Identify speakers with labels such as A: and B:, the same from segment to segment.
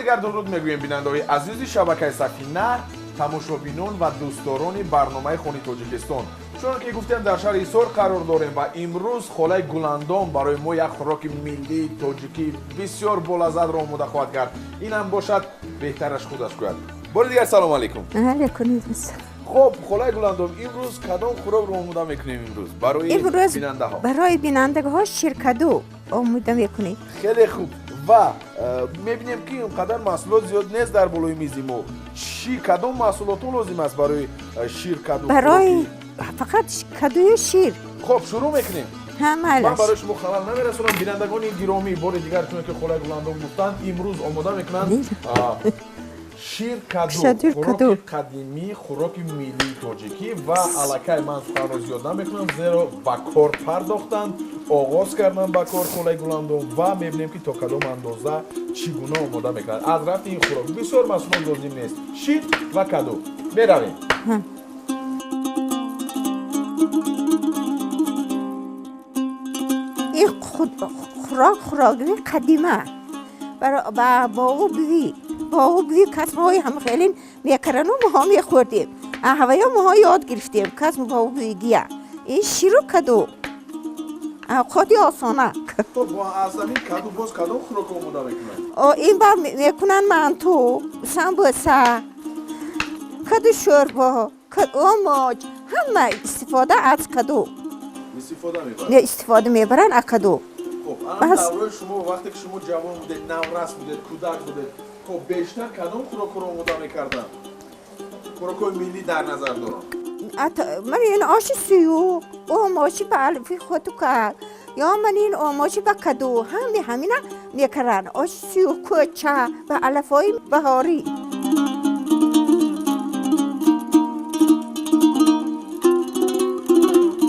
A: دیگر درود میگوییم بیننده‌های عزیز شبکه سفینه، تماشابینان و دوستداران برنامه خونی تاجیکستان. چون که گفتیم در شهر ایسور قرار داریم و امروز خاله گلندام برای ما یک خوراک ملی تاجیکی بسیار بولذت را آماده خواهد کرد. این هم باشد بهترش خودش گوید. بار دیگر سلام علیکم.
B: علیکم.
A: خب خاله گلندام امروز کدام خوراک را آماده میکنیم امروز برای بیننده ها؟
B: برای بیننده ها شیرکدو آماده میکنیم.
A: خیلی خوب. و میبینیم که اینقدر محصولات زیاد نیست در بالای میز ما. چی کدام محصولات لازم است برای شیرکدو؟
B: برای فقط کدوی شیر.
A: خب شروع میکنیم. من
B: همالش
A: برای شما خلال نمیرسونم. بینندگان گرامی بار دیگر چون که خاله گلندام گفتن امروز آماده میکنن شیرکدو، خوراک قدیمی، خوراک ملی تاجیکی و الکه من سخن زیاد نمیکنم زیرا با کار پرداختن، آغاز کردن با کار خاله گلندام و میبینیم که تا کدام اندازه چگونه آماده میکنن. از رفت این خوراک بسیار مسئول لازم نیست. شیر و کدو برویم.
B: این خوراک قدیمه با او بوی کسم های هم خیلی میکرن و ما ها میخوردیم. هوایی ما ها یاد گرفتیم کسم با او بوی گیه. این شیر و کدو خودی آسانه.
A: تو با اصلا کدو باز کدو خوراک آماده میکنن؟
B: این با میکنن منتو، سمبوسه، کدو شوربا، کدو آماج، همه استفاده از کدو استفاده میبرن از کدو.
A: خب الان دوره شما وقتی که شما جوان بودید، نورس بودید، کودک بودید، خب بیشتر کدام خوراک رو آماده میکردن؟ خوراک‌های ملی در نظر دارم.
B: من این آش سیو، آماشی به الفی خودتو کرد یا من این آماشی به کدو همینا میکردن. آش سیو کوچه به الفای بهاری.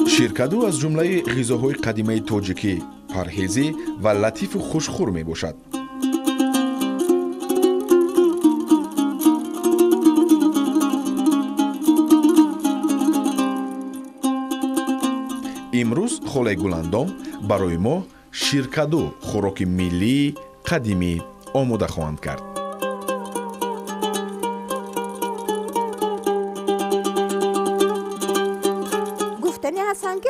C: شیرکدو از جمله غذاهای قدیمی تاجیکی پرهیزی و لطیف و خوشخور می باشد. امروز خاله گلندام برای ما شیرکدو خوراک ملی قدیمی آماده خواهند کرد.
B: گفتنی هستن که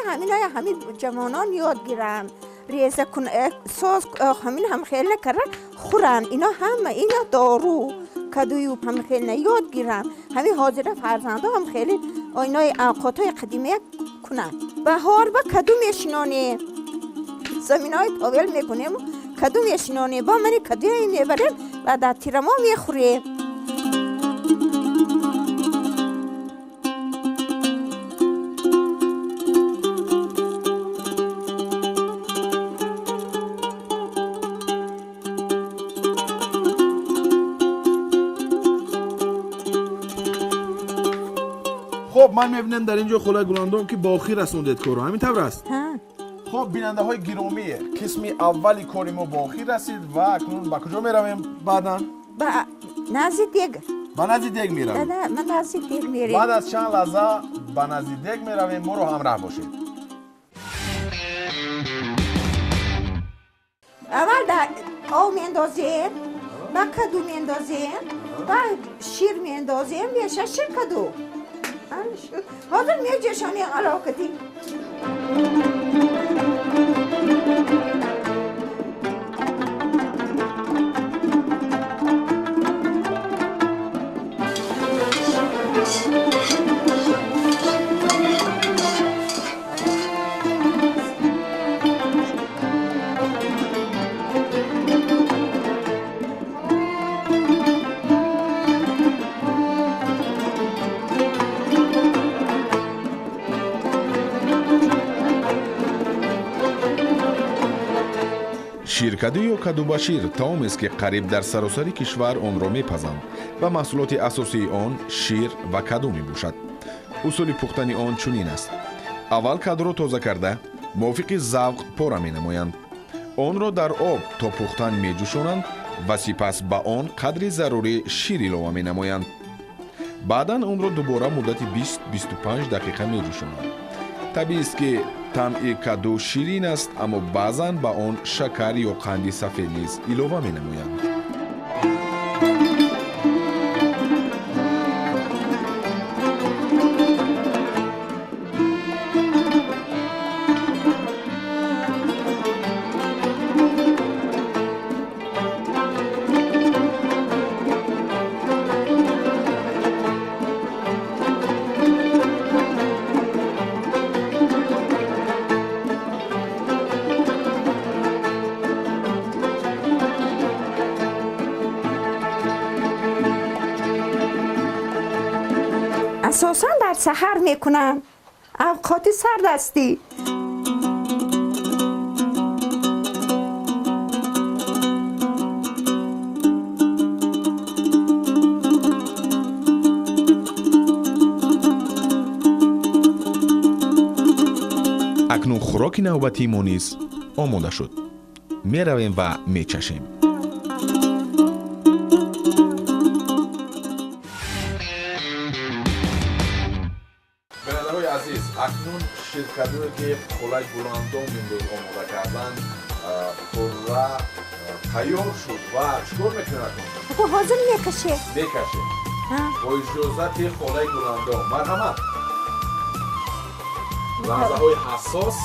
B: همین جوانان یاد گیرن ریزه کن ساز هم خیلی نکردن خورن. اینا همه اینا دارو کدویوب هم خیلی یاد گیرن. همین حاضر فرزنده هم خیلی اینا اوقاتای قدیمی کنن. بهار با کدو میشنانیم، زمین های پاول میکنیم کدو میشنانیم. با من کدوی میبریم و در تیرما میخوریم.
A: خب من میبینم در اینجا خاله گلندام که باخی رسوندید کارو، همین طور است؟ خب بیننده های گرامی، قسم اولی کاری ما باخی رسید و اکنون با کجا میرویم بعدا؟
B: با نزدیک دیگ.
A: با نزدیک دیگ میرویم.
B: نه من نزدیک دیگ میریم.
A: بعد از چند لحظه با نزدیک دیگ میرویم. ما رو همراه باشید.
B: اول در آب میندازیم، با کدو میندازیم، با شیر میندازیم، میشه شیرکدو. حاضر میجشانی علاقتی.
C: شیرکدو یا کدوباشیر طعامی است که قریب در سراسر کشور آن را میپزند و محصولات اساسی آن شیر و کدو می باشد. اصول پختن آن چنین است: اول کدو را تازه کرده موافق ذوق پاره می نمایند. آن را در آب تا پختن می جوشانند و سپس به آن قدر ضروری شیر اضافه می نمایند. بعدا آن را دوباره مدت 20-25 دقیقه می جوشانند. طبیعی است که طعم کدو شیرین است، اما بعضاً با آن شکر یا قند سفید نیز اضافه می نمایند.
B: اساسا در سحر میکنن، اوقات سردستی.
C: اکنون خوراک نوبتی ما نیز آماده شد. می رویم و می چشیم.
A: بیننده‌های عزیز، اکنون شیرکدویی که خولای گلاندوم امروز آماده کردند پورا تیار شد و چیکار میکنه اکنون؟
B: تو حاضر میکشه.
A: بکشه با اجازت خولای گلاندوم. مرحمت. لحظه های حساس.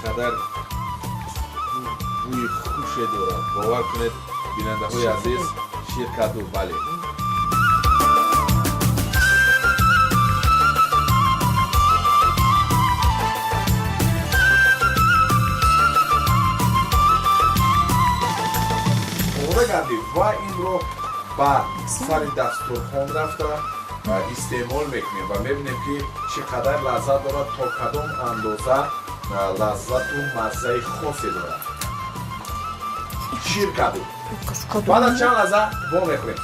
A: چقدر بوی خوش دارد. باور کنید بیننده های عزیز، شیرکدو. بله، گردید و این رو با سر دسترخوان رفته استعمال میکنیم و میبینیم که چقدر لذت دارد، تا کدام اندازه لذت و مزه خاصی دارد. شیرکدو بعد از چند لحظه با میخوریم.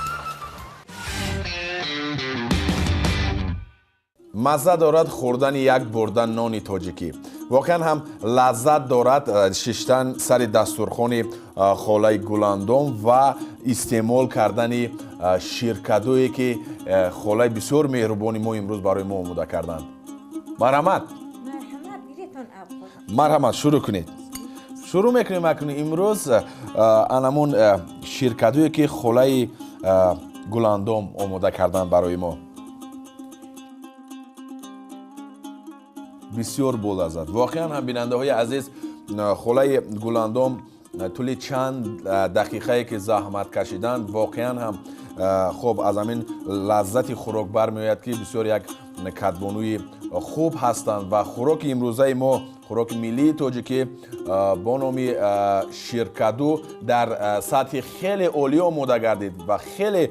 A: مزه دارد خوردن یک بردن نان تاجیکی. واقعا هم لذت دارد ششتن سر دسترخوان خولای گلاندوم و استعمال کردن شیرکدویی که خولای بسیار مهربانی ما امروز برای ما آماده کردند. مرحمت. مرحمت. شروع کنید. شروع میکنیم اکنون امروز انمون شیرکدویی که خولای گلاندوم آماده کردند برای ما. بسیار بولذت. واقعا هم بیننده های عزیز، خولای گلاندوم طول چند دقیقه که زحمت کشیدند واقعا هم خوب از همین لذت خوراک برمیآید که بسیار یک کدبانوی خوب هستند و خوراک امروزه ما، خوراک ملی تاجیکی با نام شیرکدو در سطح خیلی عالی آماده گردید و خیلی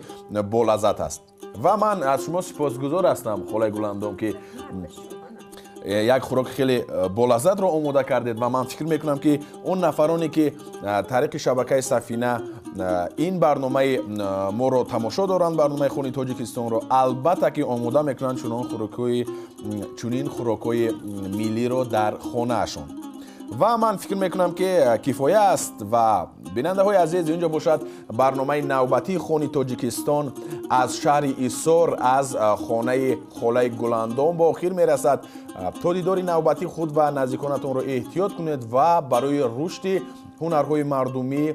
A: بولذت است و من از شما سپاسگزار هستم خولای گلاندوم که یک خوراک خیلی بولذت رو آماده کردید و من فکر میکنم که اون نفرانی که طریق شبکه سفینه این برنامه ما رو تماشا دارند، برنامه خونی تاجیکستان رو، البته که آماده میکنن چنین خوراکای ملی رو در خانه اشون و من فکر میکنم که کفایه است و بیننده های عزیز اینجا باشد برنامه نوبتی خونی تاجیکستان از شهر ایسور از خانه خولای گلاندوم با آخر میرسد. تا دیدار نوبتی خود و نزدیکانتون رو احتیاط کنید و برای رشد هنرهای مردمی،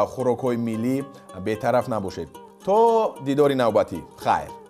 A: خوراک‌های ملی بی‌طرف نباشید. تا دیدار نوبتی. خیر.